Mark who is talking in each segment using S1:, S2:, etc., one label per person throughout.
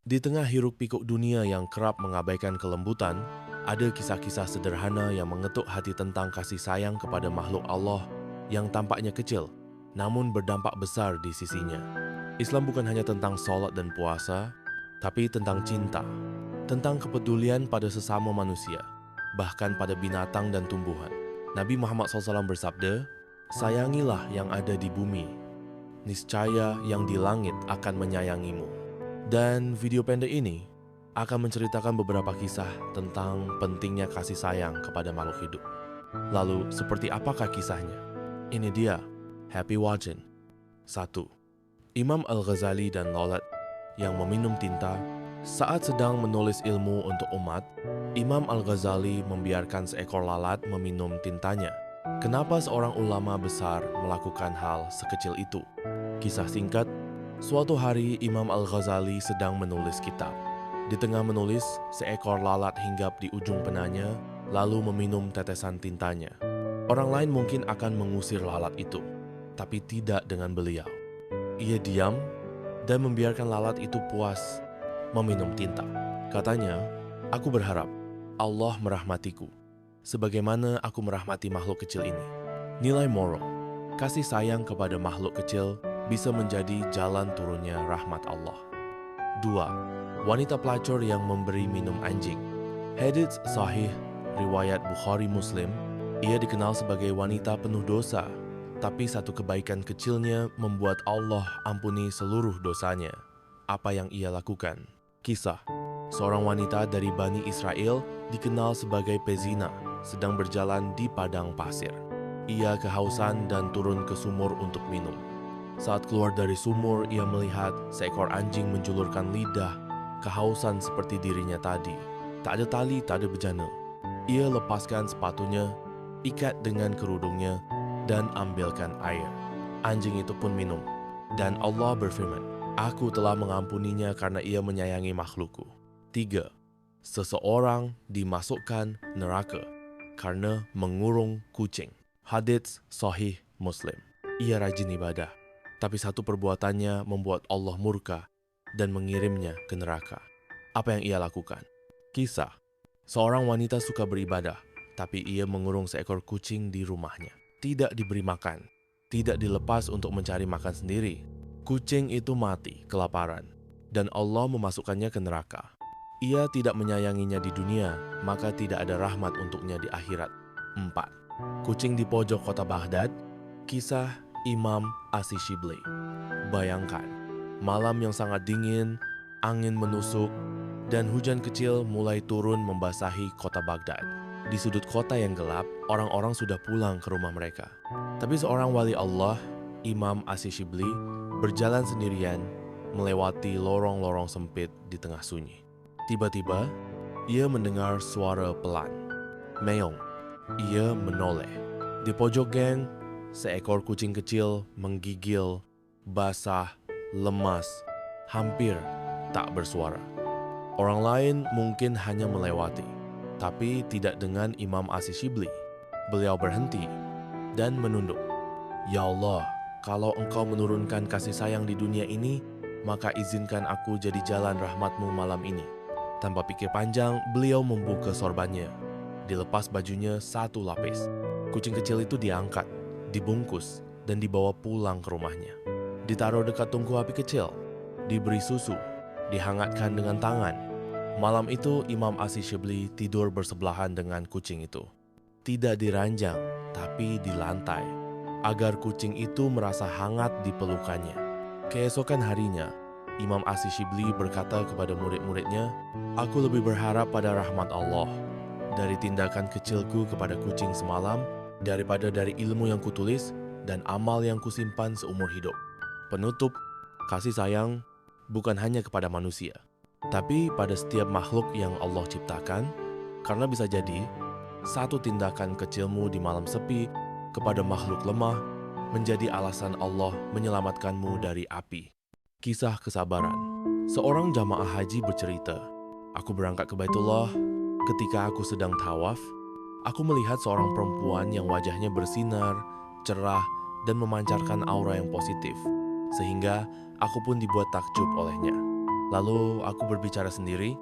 S1: Di tengah hiruk-pikuk dunia yang kerap mengabaikan kelembutan, ada kisah-kisah sederhana yang mengetuk hati tentang kasih sayang kepada makhluk Allah yang tampaknya kecil, namun berdampak besar di sisinya. Islam bukan hanya tentang sholat dan puasa, tapi tentang cinta, tentang kepedulian pada sesama manusia, bahkan pada binatang dan tumbuhan. Nabi Muhammad SAW bersabda, "Sayangilah yang ada di bumi, niscaya yang di langit akan menyayangimu." Dan video pendek ini akan menceritakan beberapa kisah tentang pentingnya kasih sayang kepada makhluk hidup. Lalu, seperti apakah kisahnya? Ini dia, happy watching. 1. Imam Al-Ghazali dan lalat yang meminum tinta. Saat sedang menulis ilmu untuk umat, Imam Al-Ghazali membiarkan seekor lalat meminum tintanya. Kenapa seorang ulama besar melakukan hal sekecil itu? Kisah singkat, suatu hari Imam Al-Ghazali sedang menulis kitab. Di tengah menulis, seekor lalat hinggap di ujung penanya, lalu meminum tetesan tintanya. Orang lain mungkin akan mengusir lalat itu, tapi tidak dengan beliau. Ia diam dan membiarkan lalat itu puas meminum tinta. Katanya, "Aku berharap Allah merahmatiku, sebagaimana aku merahmati makhluk kecil ini." Nilai moral, kasih sayang kepada makhluk kecil bisa menjadi jalan turunnya rahmat Allah. 2. Wanita pelacur yang memberi minum anjing. Hadits sahih riwayat Bukhari Muslim, ia dikenal sebagai wanita penuh dosa, tapi satu kebaikan kecilnya membuat Allah ampuni seluruh dosanya. Apa yang ia lakukan? Kisah, seorang wanita dari Bani Israel dikenal sebagai pezina, sedang berjalan di padang pasir. Ia kehausan dan turun ke sumur untuk minum. Saat keluar dari sumur, ia melihat seekor anjing menjulurkan lidah, kehausan seperti dirinya tadi. Tak ada tali, tak ada bejana. Ia lepaskan sepatunya, ikat dengan kerudungnya, dan ambilkan air. Anjing itu pun minum. Dan Allah berfirman, "Aku telah mengampuninya karena ia menyayangi makhlukku." 3. Seseorang dimasukkan neraka karena mengurung kucing. Hadits sahih Muslim. Ia rajin ibadah, tapi satu perbuatannya membuat Allah murka dan mengirimnya ke neraka. Apa yang ia lakukan? Kisah, seorang wanita suka beribadah, tapi ia mengurung seekor kucing di rumahnya. Tidak diberi makan, tidak dilepas untuk mencari makan sendiri. Kucing itu mati kelaparan, dan Allah memasukkannya ke neraka. Ia tidak menyayanginya di dunia, maka tidak ada rahmat untuknya di akhirat. 4. Kucing di pojok kota Baghdad. Kisah Imam As-Shibli. Bayangkan, malam yang sangat dingin, angin menusuk, dan hujan kecil mulai turun membasahi kota Baghdad. Di sudut kota yang gelap, orang-orang sudah pulang ke rumah mereka. Tapi seorang wali Allah, Imam As-Shibli, berjalan sendirian melewati lorong-lorong sempit di tengah sunyi. Tiba-tiba, ia mendengar suara pelan. Meong. Ia menoleh. Di pojok gang, seekor kucing kecil menggigil, basah, lemas, hampir tak bersuara. Orang lain mungkin hanya melewati, tapi tidak dengan Imam As-Shibli. Beliau berhenti dan menunduk. "Ya Allah, kalau Engkau menurunkan kasih sayang di dunia ini, maka izinkan aku jadi jalan rahmat-Mu malam ini." Tanpa pikir panjang, beliau membuka sorbannya. Dilepas bajunya satu lapis. Kucing kecil itu diangkat, dibungkus, dan dibawa pulang ke rumahnya. Ditaruh dekat tungku api kecil, diberi susu, dihangatkan dengan tangan. Malam itu Imam As-Shibli tidur bersebelahan dengan kucing itu. Tidak di ranjang, tapi di lantai, agar kucing itu merasa hangat di pelukannya. Keesokan harinya, Imam As-Shibli berkata kepada murid-muridnya, "Aku lebih berharap pada rahmat Allah dari tindakan kecilku kepada kucing semalam, daripada dari ilmu yang kutulis dan amal yang kusimpan seumur hidup." Penutup, kasih sayang bukan hanya kepada manusia, tapi pada setiap makhluk yang Allah ciptakan, karena bisa jadi satu tindakan kecilmu di malam sepi kepada makhluk lemah menjadi alasan Allah menyelamatkanmu dari api. Kisah kesabaran. Seorang jamaah haji bercerita, "Aku berangkat ke Baitullah. Ketika aku sedang tawaf, aku melihat seorang perempuan yang wajahnya bersinar, cerah, dan memancarkan aura yang positif, sehingga aku pun dibuat takjub olehnya. Lalu aku berbicara sendiri,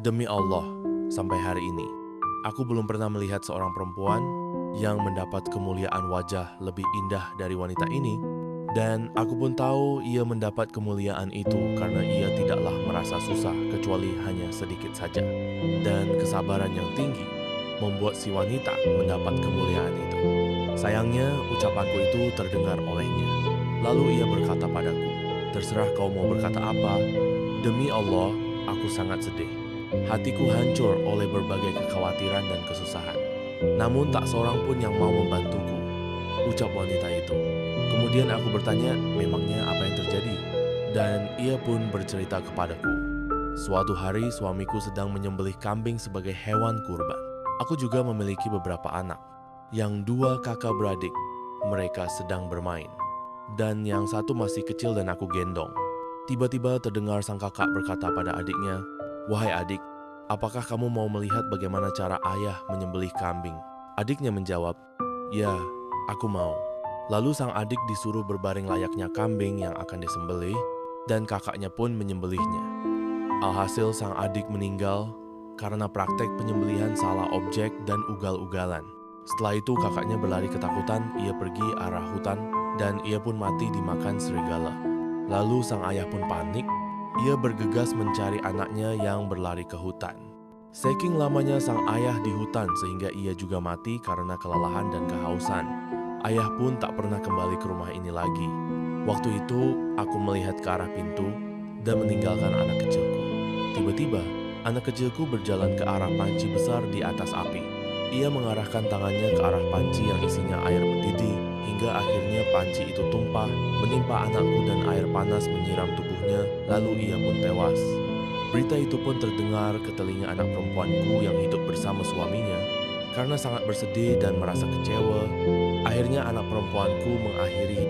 S1: demi Allah, sampai hari ini, aku belum pernah melihat seorang perempuan yang mendapat kemuliaan wajah lebih indah dari wanita ini, dan aku pun tahu ia mendapat kemuliaan itu karena ia tidaklah merasa susah kecuali hanya sedikit saja. Dan kesabaran yang tinggi membuat si wanita mendapat kemuliaan itu. Sayangnya, ucapanku itu terdengar olehnya. Lalu ia berkata padaku, "Terserah kau mau berkata apa. Demi Allah, aku sangat sedih. Hatiku hancur oleh berbagai kekhawatiran dan kesusahan. Namun tak seorang pun yang mau membantuku," ucap wanita itu. Kemudian aku bertanya, memangnya apa yang terjadi? Dan ia pun bercerita kepadaku. Suatu hari suamiku sedang menyembelih kambing sebagai hewan kurban. Aku juga memiliki beberapa anak, yang dua kakak beradik. Mereka sedang bermain. Dan yang satu masih kecil dan aku gendong. Tiba-tiba terdengar sang kakak berkata pada adiknya, "Wahai adik, apakah kamu mau melihat bagaimana cara ayah menyembelih kambing?" Adiknya menjawab, "Ya, aku mau." Lalu sang adik disuruh berbaring layaknya kambing yang akan disembelih, dan kakaknya pun menyembelihnya. Alhasil sang adik meninggal karena praktek penyembelihan salah objek dan ugal-ugalan. Setelah itu kakaknya berlari ketakutan, ia pergi arah hutan, dan ia pun mati dimakan serigala. Lalu sang ayah pun panik, ia bergegas mencari anaknya yang berlari ke hutan. Saking lamanya sang ayah di hutan sehingga ia juga mati karena kelelahan dan kehausan. Ayah pun tak pernah kembali ke rumah ini lagi. Waktu itu aku melihat ke arah pintu dan meninggalkan anak kecilku. Tiba-tiba anak kecilku berjalan ke arah panci besar di atas api. Ia mengarahkan tangannya ke arah panci yang isinya air mendidih, hingga akhirnya panci itu tumpah, menimpa anakku dan air panas menyiram tubuhnya, lalu ia pun tewas. Berita itu pun terdengar ke telinga anak perempuanku yang hidup bersama suaminya. Karena sangat bersedih dan merasa kecewa, akhirnya anak perempuanku mengakhiri